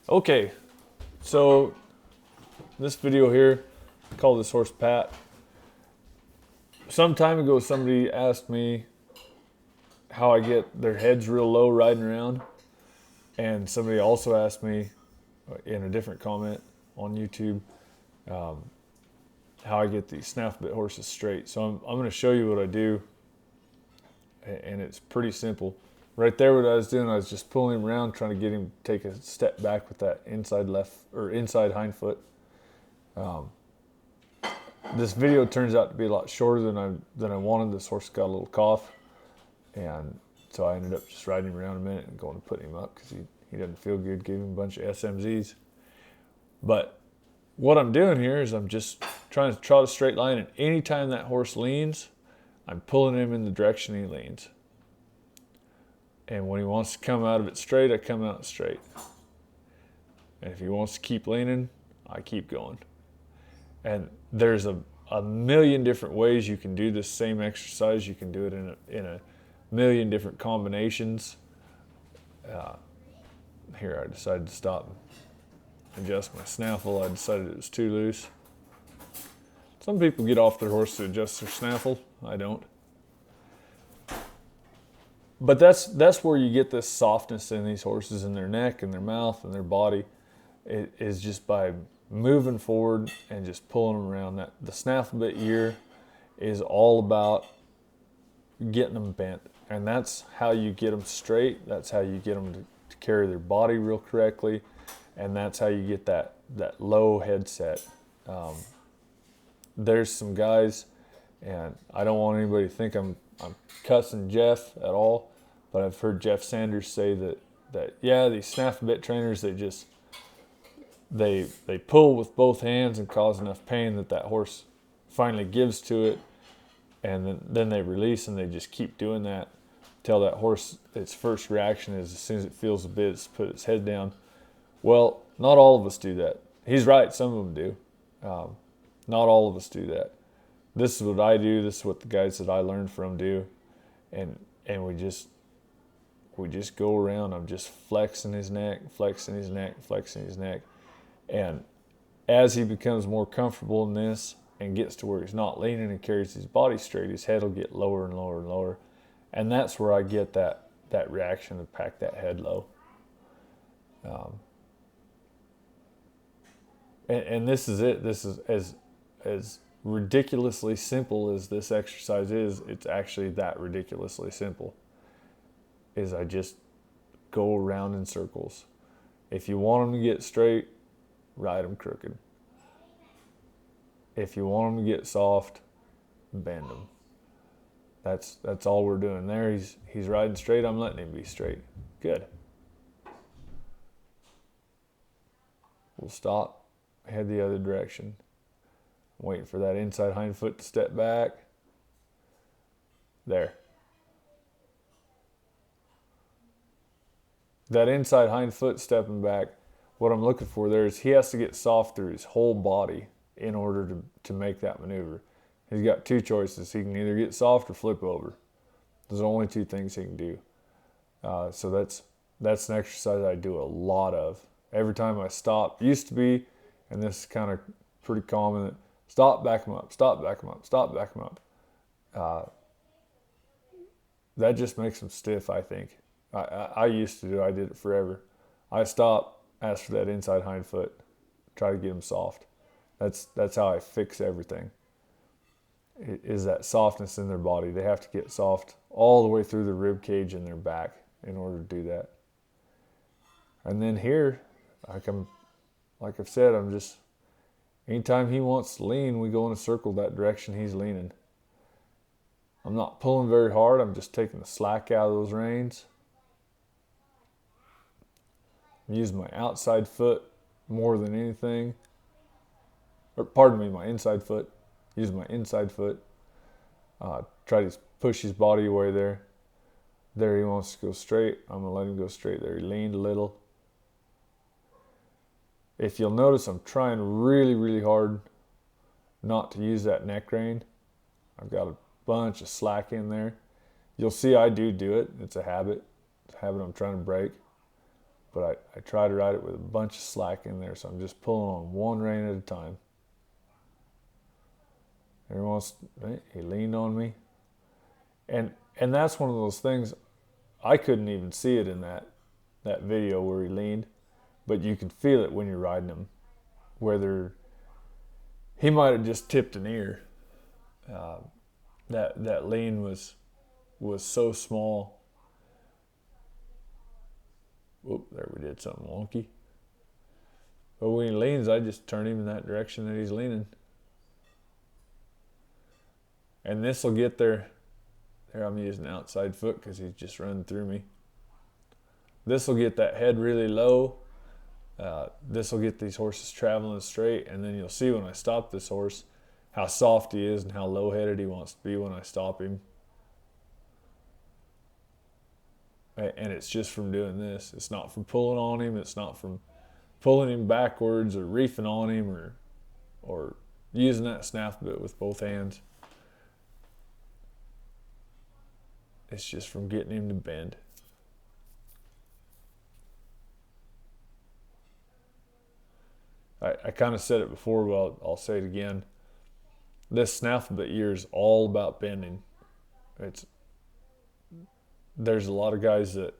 Okay, so this video here, I call this horse Pat. Some time ago, somebody asked me how I get their heads real low riding around, and somebody also asked me in a different comment on YouTube how I get these Snaffle Bit horses straight. So I'm going to show you what I do, and it's pretty simple. Right there, what I was doing, I was just pulling him around, trying to get him to take a step back with that inside left or inside hind foot. This video turns out to be a lot shorter than I wanted. This horse got a little cough, and so I ended up just riding him around a minute and going to put him up because he doesn't feel good. Gave him a bunch of SMZs. But what I'm doing here is I'm just trying to trot a straight line, and anytime that horse leans, I'm pulling him in the direction he leans. And when he wants to come out of it straight, I come out straight. And if he wants to keep leaning, I keep going. And there's a million different ways you can do this same exercise. You can do it in a million different combinations. Here I decided to stop and adjust my snaffle. I decided it was too loose. Some people get off their horse to adjust their snaffle. I don't. But that's where you get this softness in these horses, in their neck and their mouth and their body. It is just by moving forward and just pulling them around. That the Snaffle Bit ear is all about getting them bent, and that's how you get them straight. That's how you get them to carry their body real correctly, and that's how you get that low headset. There's some guys, and I don't want anybody to think I'm cussing Jeff at all, but I've heard Jeff Sanders say that yeah, these Snaffle Bit trainers, they pull with both hands and cause enough pain that horse finally gives to it, and then they release, and they just keep doing that until that horse, its first reaction is as soon as it feels a bit, it's put its head down. Well, not all of us do that. He's right, some of them do. Not all of us do that. This is what I do. This is what the guys that I learned from do, and we just go around. I'm just flexing his neck, flexing his neck, flexing his neck, and as he becomes more comfortable in this and gets to where he's not leaning and carries his body straight, his head will get lower and lower and lower, and that's where I get that reaction to pack that head low. And this is it. This is as ridiculously simple as this exercise is. It's actually that ridiculously simple. Is I just go around in circles. If you want them to get straight, ride them crooked. If you want them to get soft, bend them. That's all we're doing there. He's riding straight. I'm letting him be straight. Good. We'll stop. Head the other direction. Waiting for that inside hind foot to step back. There. That inside hind foot stepping back, what I'm looking for there is he has to get soft through his whole body in order to make that maneuver. He's got two choices. He can either get soft or flip over. Those are the only two things he can do. So that's an exercise I do a lot of. Every time I stop, used to be, and this is kind of pretty common, stop, back him up, stop, back him up, stop, back him up. That just makes him stiff, I think. I used to do, I did it forever. I stop, ask for that inside hind foot, try to get him soft. That's how I fix everything, is that softness in their body. They have to get soft all the way through the rib cage and their back in order to do that. And then here, like I've said, I'm just, anytime he wants to lean, we go in a circle that direction he's leaning. I'm not pulling very hard. I'm just taking the slack out of those reins. I'm using my outside foot more than anything. Or pardon me, my inside foot. Use my inside foot. Try to push his body away there. There he wants to go straight. I'm going to let him go straight there. He leaned a little. If you'll notice, I'm trying really, really hard not to use that neck rein. I've got a bunch of slack in there. You'll see I do it. It's a habit. It's a habit I'm trying to break. but I try to ride it with a bunch of slack in there, so I'm just pulling on one rein at a time. He leaned on me, and that's one of those things. I couldn't even see it in that video where he leaned, but you can feel it when you're riding him. Whether he might have just tipped an ear. That lean was so small. Whoop, there we did something wonky. But when he leans, I just turn him in that direction that he's leaning. And this will get there. There, I'm using the outside foot because he's just running through me. This will get that head really low. This will get these horses traveling straight, and then you'll see when I stop this horse how soft he is and how low-headed he wants to be when I stop him. And it's just from doing this. It's not from pulling on him. It's not from pulling him backwards or reefing on him or using that snaffle bit with both hands. It's just from getting him to bend. I kind of said it before, but I'll say it again. This snaffle bit year is all about bending. There's a lot of guys that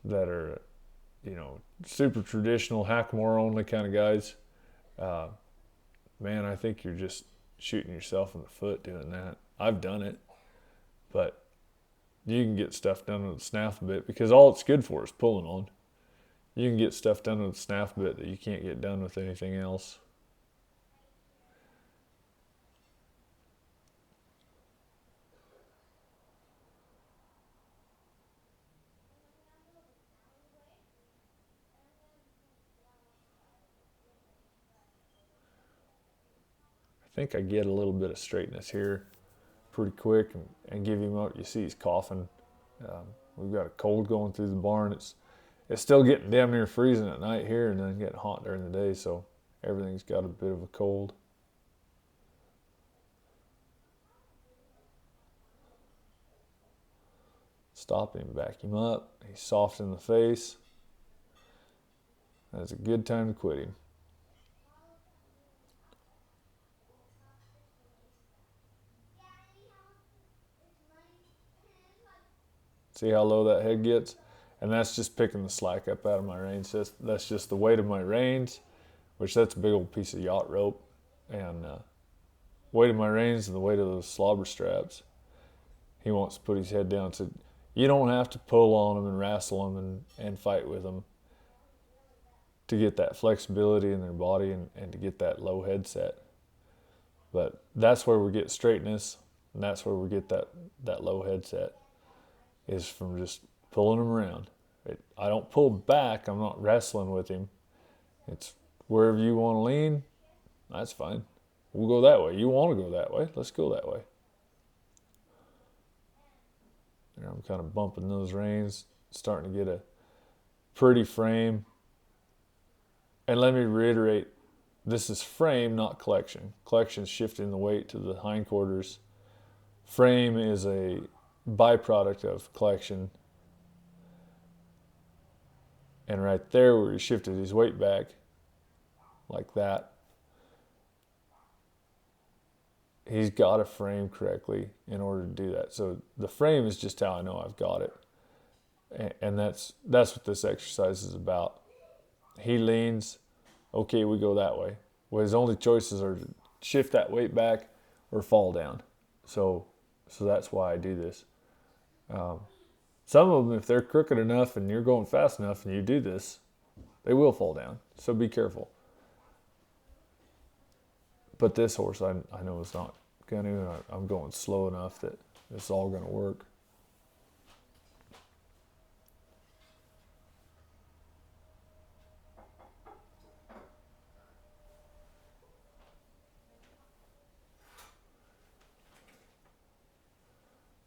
are, super traditional, Hackamore only kind of guys. Man, I think you're just shooting yourself in the foot doing that. I've done it, but you can get stuff done with the snaffle bit because all it's good for is pulling on. You can get stuff done with the snaffle bit that you can't get done with anything else. I think I get a little bit of straightness here pretty quick and give him up. You see he's coughing. We've got a cold going through the barn. It's still getting damn near freezing at night here and then getting hot during the day, so everything's got a bit of a cold. Stop him, back him up. He's soft in the face. That's a good time to quit him. See how low that head gets? And that's just picking the slack up out of my reins. That's just the weight of my reins, which that's a big old piece of yacht rope. And weight of my reins and the weight of those slobber straps. He wants to put his head down. So you don't have to pull on them and wrestle them and fight with them to get that flexibility in their body and to get that low head set. But that's where we get straightness, and that's where we get that low head set, is from just pulling him around. I don't pull back. I'm not wrestling with him. It's wherever you want to lean, that's fine. We'll go that way. You want to go that way? Let's go that way. And I'm kind of bumping those reins, starting to get a pretty frame. And let me reiterate, this is frame, not collection. Collection's shifting the weight to the hindquarters. Frame is a byproduct of collection. And right there where he shifted his weight back, like that, he's got to frame correctly in order to do that. So the frame is just how I know I've got it. And that's what this exercise is about. He leans, okay, we go that way. Well, his only choices are to shift that weight back or fall down. So that's why I do this. Some of them, if they're crooked enough and you're going fast enough and you do this, they will fall down. So be careful. But this horse, I know it's not going to. I'm going slow enough that it's all going to work.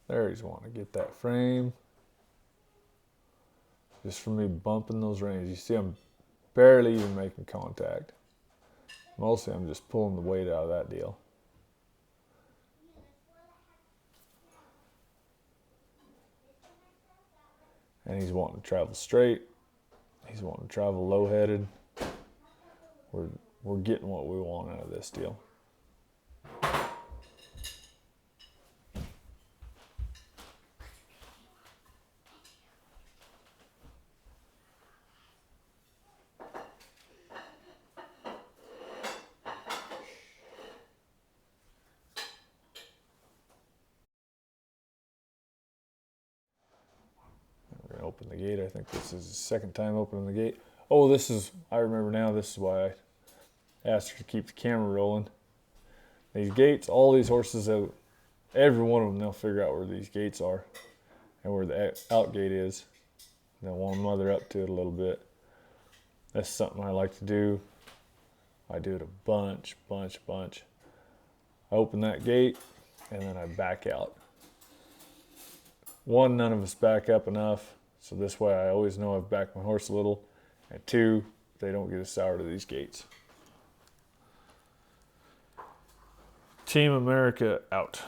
There, he's wanting to get that frame. Just from me bumping those reins. You see I'm barely even making contact. Mostly I'm just pulling the weight out of that deal. And he's wanting to travel straight. He's wanting to travel low-headed. We're getting what we want out of this deal. We're gonna open the gate. I think this is the second time opening the gate. Oh, I remember now, this is why I asked her to keep the camera rolling. These gates, all these horses, every one of them, they'll figure out where these gates are and where the out gate is. They'll want to mother up to it a little bit. That's something I like to do. I do it a bunch. I open that gate and then I back out. One, none of us back up enough, so this way I always know I've backed my horse a little. And two, they don't get us sour to these gates. Team America out.